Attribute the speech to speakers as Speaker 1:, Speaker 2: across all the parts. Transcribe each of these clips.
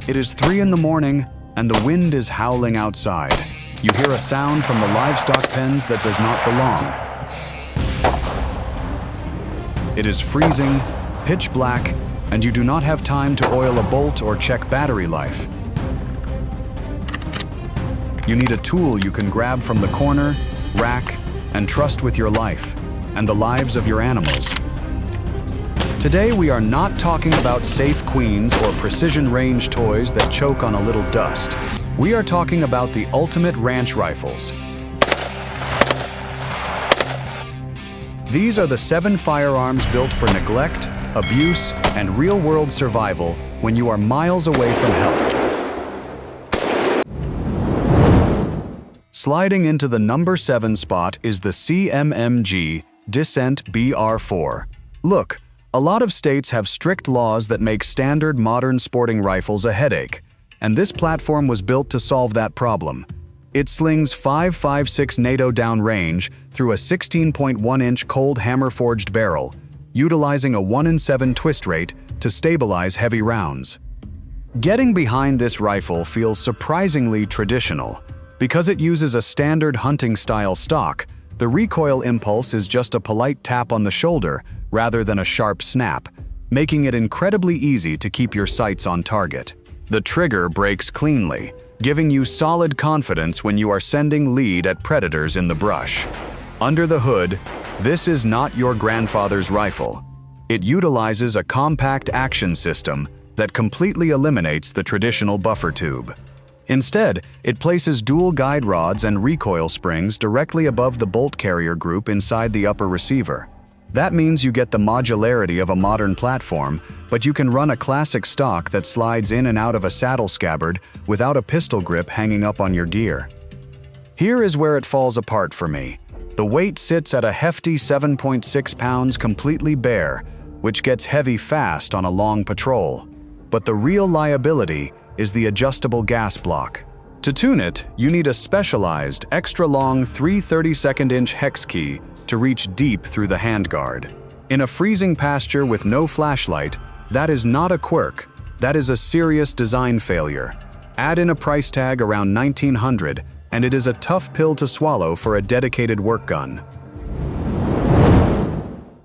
Speaker 1: It is 3 in the morning, and the wind is howling outside. You hear a sound from the livestock pens that does not belong. It is freezing, pitch black, and you do not have time to oil a bolt or check battery life. You need a tool you can grab from the corner, rack, and trust with your life, and the lives of your animals. Today we are not talking about safe queens or precision range toys that choke on a little dust. We are talking about the ultimate ranch rifles. These are the 7 firearms built for neglect, abuse, and real-world survival when you are miles away from help. Sliding into the number 7 spot is the CMMG Dissent BR4. Look, a lot of states have strict laws that make standard modern sporting rifles a headache, and this platform was built to solve that problem. It slings 5.56 NATO downrange through a 16.1-inch cold hammer-forged barrel, utilizing a 1-in-7 twist rate to stabilize heavy rounds. Getting behind this rifle feels surprisingly traditional. Because it uses a standard hunting-style stock, the recoil impulse is just a polite tap on the shoulder rather than a sharp snap, making it incredibly easy to keep your sights on target. The trigger breaks cleanly, giving you solid confidence when you are sending lead at predators in the brush. Under the hood, this is not your grandfather's rifle. It utilizes a compact action system that completely eliminates the traditional buffer tube. Instead, it places dual guide rods and recoil springs directly above the bolt carrier group inside the upper receiver. That means you get the modularity of a modern platform, but you can run a classic stock that slides in and out of a saddle scabbard without a pistol grip hanging up on your gear. Here is where it falls apart for me. The weight sits at a hefty 7.6 pounds completely bare, which gets heavy fast on a long patrol. But the real liability is the adjustable gas block. To tune it, you need a specialized, extra-long 3/32-inch hex key to reach deep through the handguard. In a freezing pasture with no flashlight, that is not a quirk, that is a serious design failure. Add in a price tag around $1,900, and it is a tough pill to swallow for a dedicated work gun.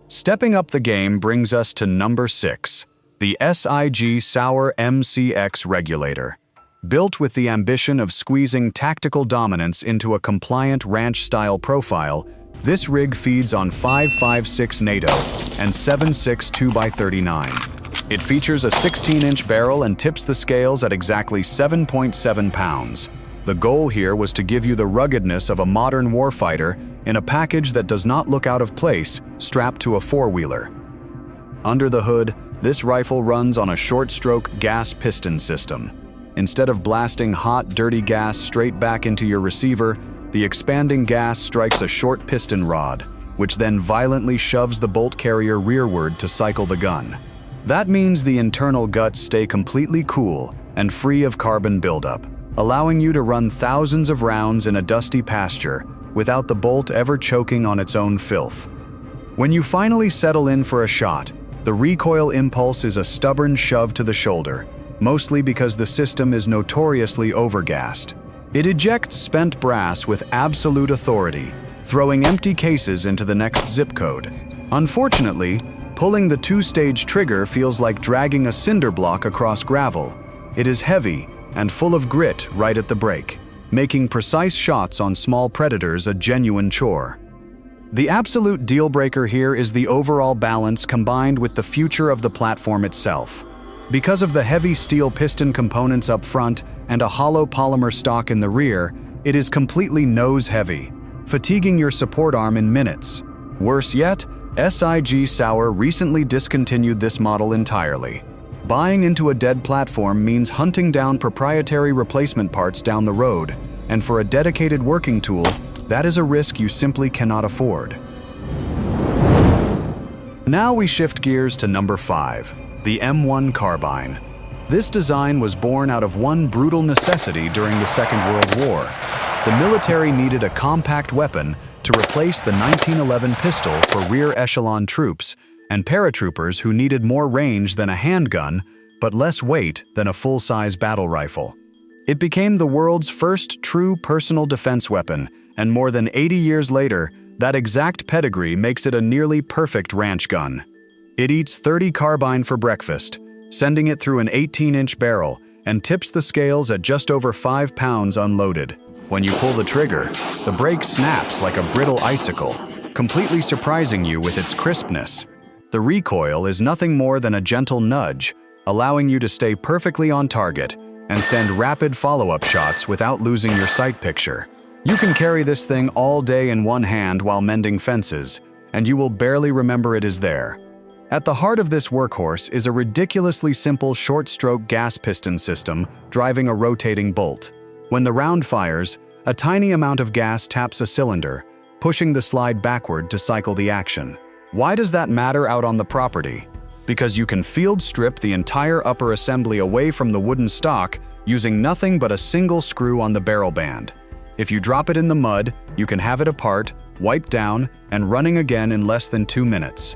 Speaker 1: Stepping up the game brings us to number 6, the SIG MCX Regulator. Built with the ambition of squeezing tactical dominance into a compliant ranch-style profile, this rig feeds on 5.56 NATO and 7.6 2x39. It features a 16-inch barrel and tips the scales at exactly 7.7 pounds. The goal here was to give you the ruggedness of a modern warfighter in a package that does not look out of place, strapped to a four-wheeler. Under the hood, this rifle runs on a short-stroke gas piston system. Instead of blasting hot, dirty gas straight back into your receiver, the expanding gas strikes a short piston rod, which then violently shoves the bolt carrier rearward to cycle the gun. That means the internal guts stay completely cool and free of carbon buildup, allowing you to run thousands of rounds in a dusty pasture without the bolt ever choking on its own filth. When you finally settle in for a shot, the recoil impulse is a stubborn shove to the shoulder, mostly because the system is notoriously overgassed. It ejects spent brass with absolute authority, throwing empty cases into the next zip code. Unfortunately, pulling the 2-stage trigger feels like dragging a cinder block across gravel. It is heavy and full of grit right at the break, making precise shots on small predators a genuine chore. The absolute deal-breaker here is the overall balance combined with the future of the platform itself. Because of the heavy steel piston components up front and a hollow polymer stock in the rear, it is completely nose-heavy, fatiguing your support arm in minutes. Worse yet, SIG Sauer recently discontinued this model entirely. Buying into a dead platform means hunting down proprietary replacement parts down the road, and for a dedicated working tool, that is a risk you simply cannot afford. Now we shift gears to number 5. The M1 Carbine. This design was born out of one brutal necessity during the Second World War. The military needed a compact weapon to replace the 1911 pistol for rear echelon troops and paratroopers who needed more range than a handgun but less weight than a full-size battle rifle. It became the world's first true personal defense weapon, and more than 80 years later, that exact pedigree makes it a nearly perfect ranch gun. It eats 30 carbine for breakfast, sending it through an 18-inch barrel, and tips the scales at just over 5 pounds unloaded. When you pull the trigger, the brake snaps like a brittle icicle, completely surprising you with its crispness. The recoil is nothing more than a gentle nudge, allowing you to stay perfectly on target and send rapid follow-up shots without losing your sight picture. You can carry this thing all day in one hand while mending fences, and you will barely remember it is there. At the heart of this workhorse is a ridiculously simple short-stroke gas piston system driving a rotating bolt. When the round fires, a tiny amount of gas taps a cylinder, pushing the slide backward to cycle the action. Why does that matter out on the property? Because you can field strip the entire upper assembly away from the wooden stock using nothing but a single screw on the barrel band. If you drop it in the mud, you can have it apart, wiped down, and running again in less than 2 minutes.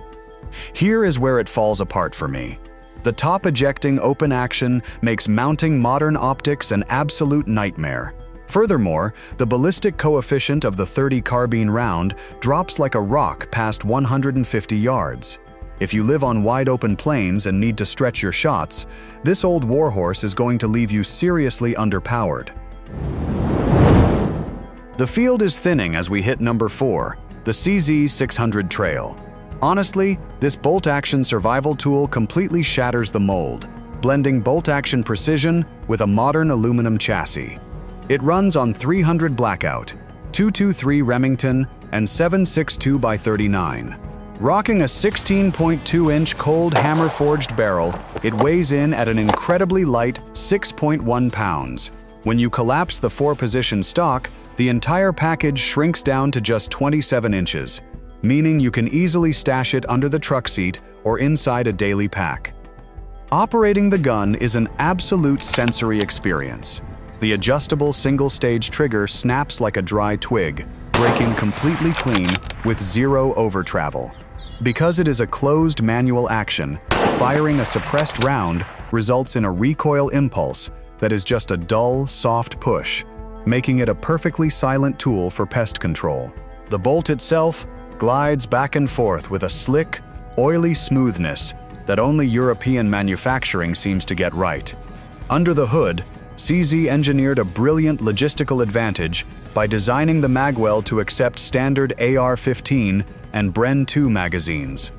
Speaker 1: Here is where it falls apart for me. The top ejecting open action makes mounting modern optics an absolute nightmare. Furthermore, the ballistic coefficient of the .30 carbine round drops like a rock past 150 yards. If you live on wide-open plains and need to stretch your shots, this old warhorse is going to leave you seriously underpowered. The field is thinning as we hit number 4, the CZ600 Trail. Honestly, this bolt-action survival tool completely shatters the mold, blending bolt-action precision with a modern aluminum chassis. It runs on 300 Blackout, 223 Remington, and 7.62x39. Rocking a 16.2-inch cold hammer-forged barrel, it weighs in at an incredibly light 6.1 pounds. When you collapse the 4-position stock, the entire package shrinks down to just 27 inches, meaning you can easily stash it under the truck seat or inside a daily pack. Operating the gun is an absolute sensory experience. The adjustable single-stage trigger snaps like a dry twig, breaking completely clean with zero over-travel. Because it is a closed manual action, firing a suppressed round results in a recoil impulse that is just a dull, soft push, making it a perfectly silent tool for pest control. The bolt itself glides back and forth with a slick, oily smoothness that only European manufacturing seems to get right. Under the hood, CZ engineered a brilliant logistical advantage by designing the magwell to accept standard AR-15 and Bren 2 magazines.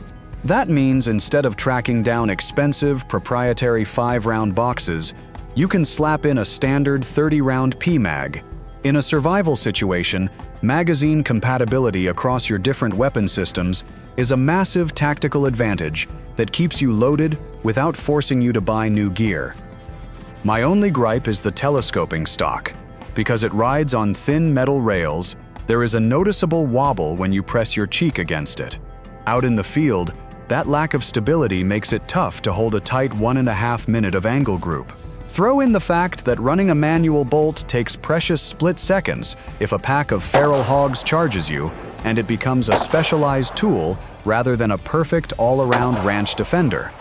Speaker 1: That means instead of tracking down expensive, proprietary 5-round boxes, you can slap in a standard 30-round PMag. In a survival situation, magazine compatibility across your different weapon systems is a massive tactical advantage that keeps you loaded without forcing you to buy new gear. My only gripe is the telescoping stock. Because it rides on thin metal rails, there is a noticeable wobble when you press your cheek against it. Out in the field, that lack of stability makes it tough to hold a tight 1.5 minute of angle group. Throw in the fact that running a manual bolt takes precious split seconds if a pack of feral hogs charges you, and it becomes a specialized tool rather than a perfect all-around ranch defender.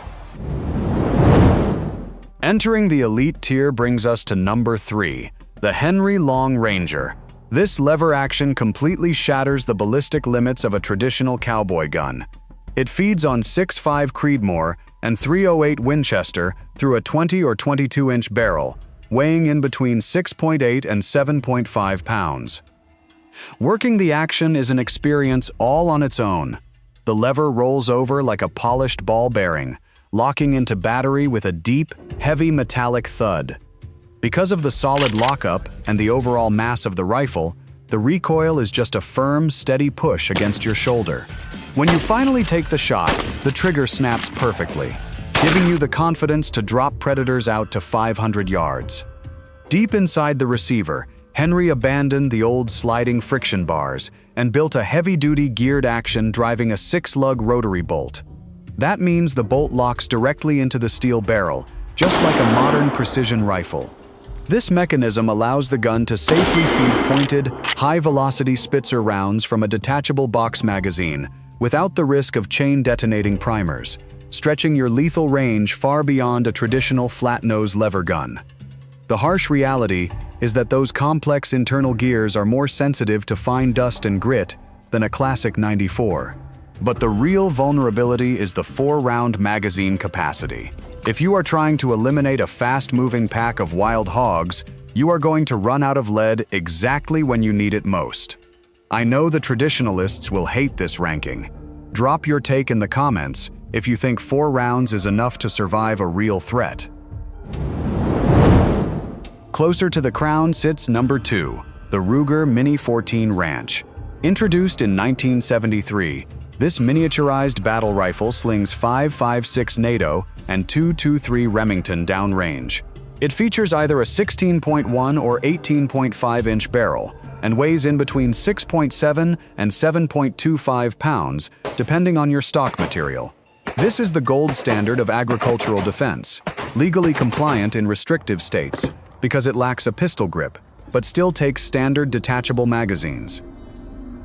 Speaker 1: Entering the elite tier brings us to number 3, the Henry Long Ranger. This lever action completely shatters the ballistic limits of a traditional cowboy gun. It feeds on 6.5 Creedmoor and .308 Winchester through a 20 or 22-inch barrel, weighing in between 6.8 and 7.5 pounds. Working the action is an experience all on its own. The lever rolls over like a polished ball bearing, locking into battery with a deep, heavy metallic thud. Because of the solid lockup and the overall mass of the rifle, the recoil is just a firm, steady push against your shoulder. When you finally take the shot, the trigger snaps perfectly, giving you the confidence to drop predators out to 500 yards. Deep inside the receiver, Henry abandoned the old sliding friction bars and built a heavy-duty geared action driving a 6-lug rotary bolt. That means the bolt locks directly into the steel barrel, just like a modern precision rifle. This mechanism allows the gun to safely feed pointed, high-velocity Spitzer rounds from a detachable box magazine without the risk of chain detonating primers. stretching your lethal range far beyond a traditional flat-nose lever gun. The harsh reality is that those complex internal gears are more sensitive to fine dust and grit than a classic 94. But the real vulnerability is the 4-round magazine capacity. If you are trying to eliminate a fast-moving pack of wild hogs, you are going to run out of lead exactly when you need it most. I know the traditionalists will hate this ranking. Drop your take in the comments if you think 4 rounds is enough to survive a real threat. Closer to the crown sits number 2, the Ruger Mini 14 Ranch. Introduced in 1973, this miniaturized battle rifle slings 5.56 NATO and 2.23 Remington downrange. It features either a 16.1 or 18.5-inch barrel and weighs in between 6.7 and 7.25 pounds, depending on your stock material. This is the gold standard of agricultural defense, legally compliant in restrictive states, because it lacks a pistol grip, but still takes standard detachable magazines.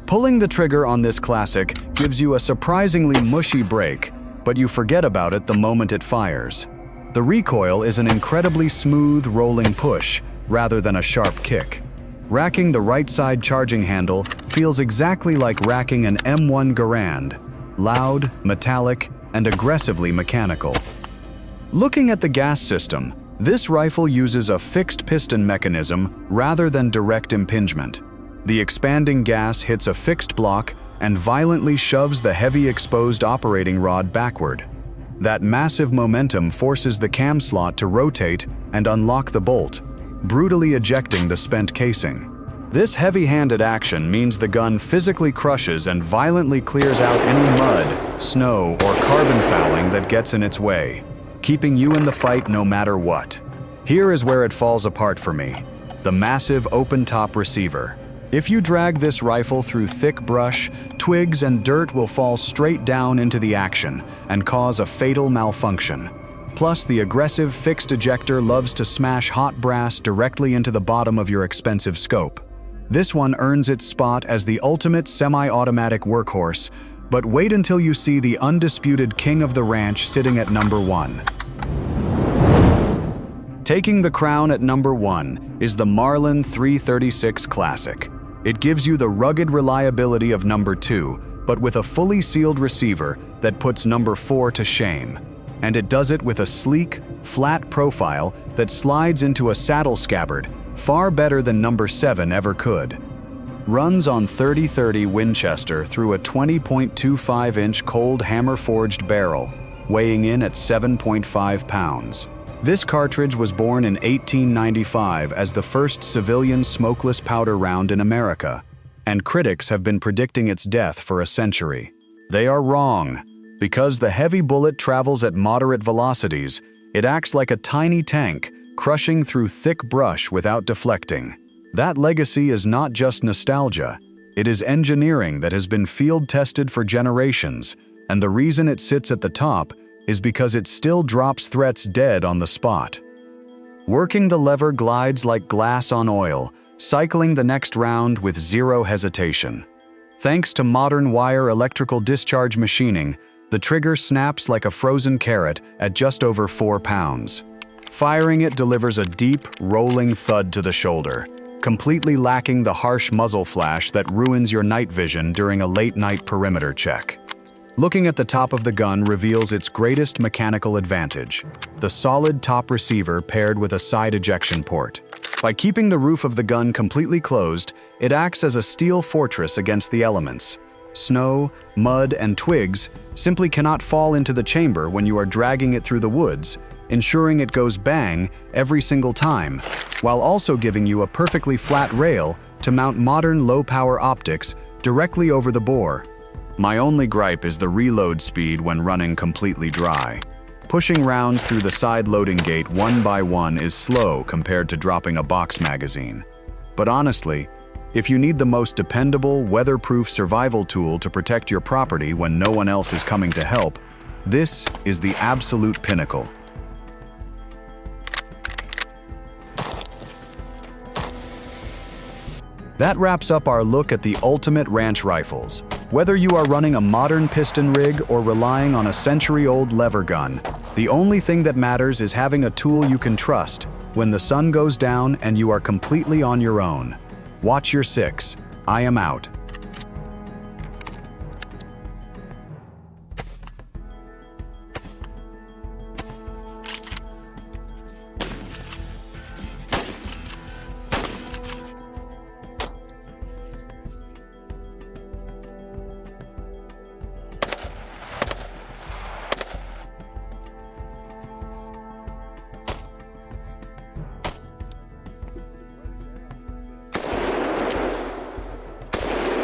Speaker 1: Pulling the trigger on this classic gives you a surprisingly mushy break, but you forget about it the moment it fires. The recoil is an incredibly smooth, rolling push, rather than a sharp kick. Racking the right side charging handle feels exactly like racking an M1 Garand, loud, metallic, and aggressively mechanical. Looking at the gas system, this rifle uses a fixed piston mechanism rather than direct impingement. The expanding gas hits a fixed block and violently shoves the heavy exposed operating rod backward. That massive momentum forces the cam slot to rotate and unlock the bolt, brutally ejecting the spent casing. This heavy-handed action means the gun physically crushes and violently clears out any mud, snow, or carbon fouling that gets in its way, keeping you in the fight no matter what. Here is where it falls apart for me: the massive open-top receiver. If you drag this rifle through thick brush, twigs and dirt will fall straight down into the action and cause a fatal malfunction. Plus, the aggressive fixed ejector loves to smash hot brass directly into the bottom of your expensive scope. This one earns its spot as the ultimate semi-automatic workhorse, but wait until you see the undisputed king of the ranch sitting at number 1. Taking the crown at number 1 is the Marlin 336 Classic. It gives you the rugged reliability of number 2, but with a fully sealed receiver that puts number 4 to shame. And it does it with a sleek, flat profile that slides into a saddle scabbard, far better than number 7 ever could. Runs on 30-30 Winchester through a 20.25-inch cold hammer-forged barrel, weighing in at 7.5 pounds. This cartridge was born in 1895 as the first civilian smokeless powder round in America, and critics have been predicting its death for a century. They are wrong. Because the heavy bullet travels at moderate velocities, it acts like a tiny tank, crushing through thick brush without deflecting. That legacy is not just nostalgia, it is engineering that has been field-tested for generations, and the reason it sits at the top is because it still drops threats dead on the spot. Working the lever glides like glass on oil, cycling the next round with zero hesitation. Thanks to modern wire electrical discharge machining, the trigger snaps like a frozen carrot at just over 4 pounds. Firing it delivers a deep, rolling thud to the shoulder, completely lacking the harsh muzzle flash that ruins your night vision during a late-night perimeter check. Looking at the top of the gun reveals its greatest mechanical advantage: the solid top receiver paired with a side ejection port. By keeping the roof of the gun completely closed, it acts as a steel fortress against the elements. Snow, mud, and twigs simply cannot fall into the chamber when you are dragging it through the woods, ensuring it goes bang every single time, while also giving you a perfectly flat rail to mount modern low-power optics directly over the bore. My only gripe is the reload speed when running completely dry. Pushing rounds through the side loading gate one by one is slow compared to dropping a box magazine. But honestly, if you need the most dependable, weatherproof survival tool to protect your property when no one else is coming to help, this is the absolute pinnacle. That wraps up our look at the ultimate ranch rifles. Whether you are running a modern piston rig or relying on a century-old lever gun, the only thing that matters is having a tool you can trust when the sun goes down and you are completely on your own. Watch your six. I am out.